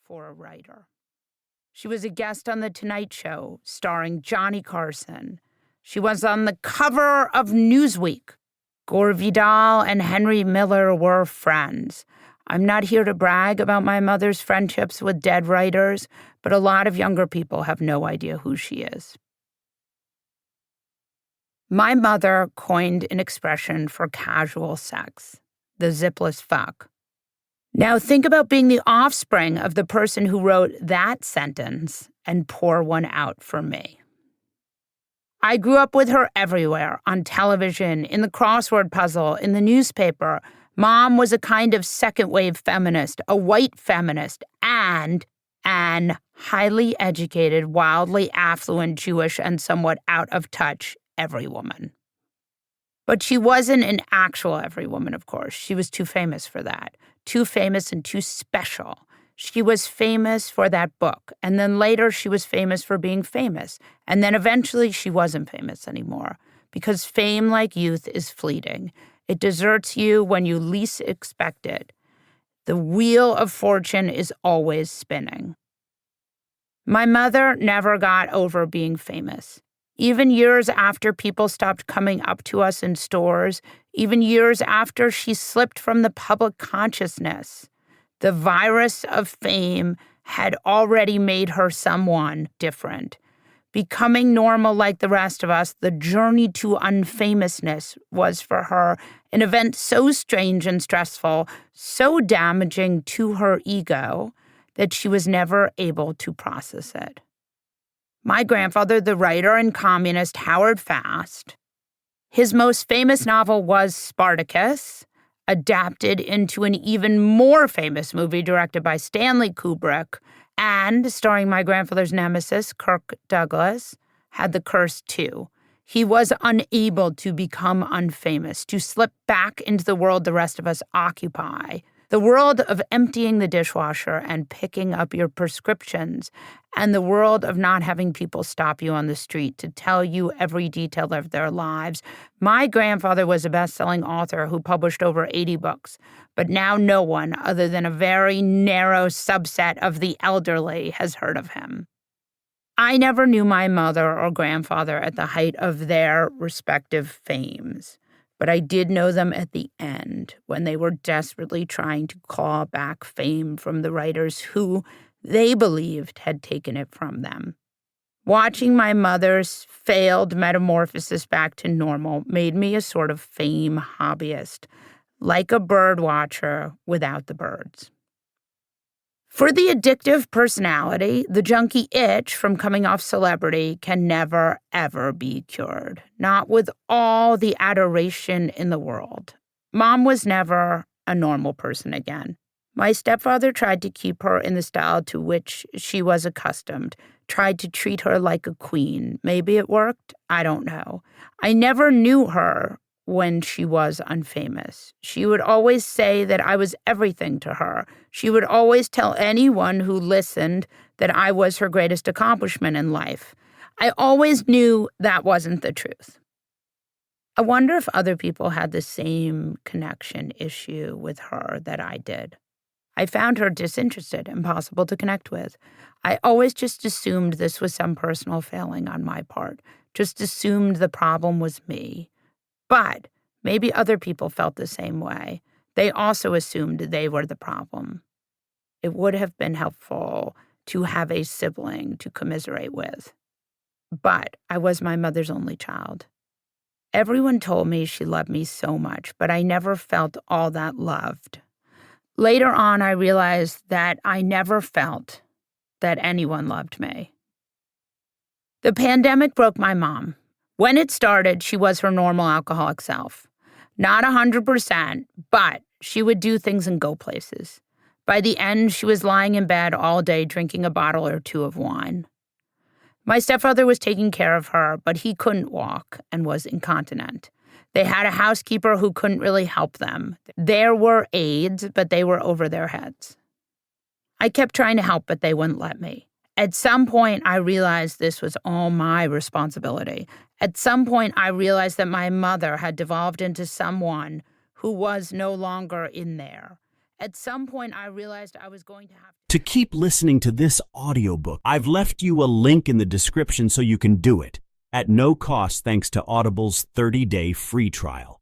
for a writer. She was a guest on The Tonight Show, starring Johnny Carson. She was on the cover of Newsweek. Gore Vidal and Henry Miller were friends. I'm not here to brag about my mother's friendships with dead writers, but a lot of younger people have no idea who she is. My mother coined an expression for casual sex, the zipless fuck. Now think about being the offspring of the person who wrote that sentence and pour one out for me. I grew up with her everywhere, on television, in the crossword puzzle, in the newspaper. Mom was a kind of second-wave feminist, a white feminist, and an highly educated, wildly affluent, Jewish, and somewhat out-of-touch every woman. But she wasn't an actual every woman, of course. She was too famous for that. Too famous and too special. She was famous for that book, and then later she was famous for being famous, and then eventually she wasn't famous anymore, because fame, like youth, is fleeting. It deserts you when you least expect it. The wheel of fortune is always spinning. My mother never got over being famous. Even years after people stopped coming up to us in stores, even years after she slipped from the public consciousness, the virus of fame had already made her someone different. Becoming normal like the rest of us, the journey to unfamousness was for her an event so strange and stressful, so damaging to her ego, that she was never able to process it. My grandfather, the writer and communist Howard Fast, his most famous novel was Spartacus, adapted into an even more famous movie directed by Stanley Kubrick and starring my grandfather's nemesis, Kirk Douglas, had the curse too. He was unable to become unfamous, to slip back into the world the rest of us occupy, the world of emptying the dishwasher and picking up your prescriptions, and the world of not having people stop you on the street to tell you every detail of their lives. My grandfather was a best-selling author who published over 80 books, but now no one other than a very narrow subset of the elderly has heard of him. I never knew my mother or grandfather at the height of their respective fames, but I did know them at the end when they were desperately trying to claw back fame from the writers who they believed had taken it from them. Watching my mother's failed metamorphosis back to normal made me a sort of fame hobbyist, like a bird watcher without the birds. For the addictive personality, the junkie itch from coming off celebrity can never, ever be cured. Not with all the adoration in the world. Mom was never a normal person again. My stepfather tried to keep her in the style to which she was accustomed, tried to treat her like a queen. Maybe it worked. I don't know. I never knew her when she was unfamous. She would always say that I was everything to her. She would always tell anyone who listened that I was her greatest accomplishment in life. I always knew that wasn't the truth. I wonder if other people had the same connection issue with her that I did. I found her disinterested, impossible to connect with. I always just assumed this was some personal failing on my part, just assumed the problem was me. But maybe other people felt the same way. They also assumed they were the problem. It would have been helpful to have a sibling to commiserate with. But I was my mother's only child. Everyone told me she loved me so much, but I never felt all that loved. Later on, I realized that I never felt that anyone loved me. The pandemic broke my mom. When it started, she was her normal alcoholic self. Not 100%, but she would do things and go places. By the end, she was lying in bed all day drinking a bottle or two of wine. My stepfather was taking care of her, but he couldn't walk and was incontinent. They had a housekeeper who couldn't really help them. There were aides, but they were over their heads. I kept trying to help, but they wouldn't let me. At some point, I realized this was all my responsibility. At some point, I realized that my mother had devolved into someone who was no longer in there. At some point, I realized I was going to have To keep listening to this audiobook, I've left you a link in the description so you can do it at no cost thanks to Audible's 30-day free trial.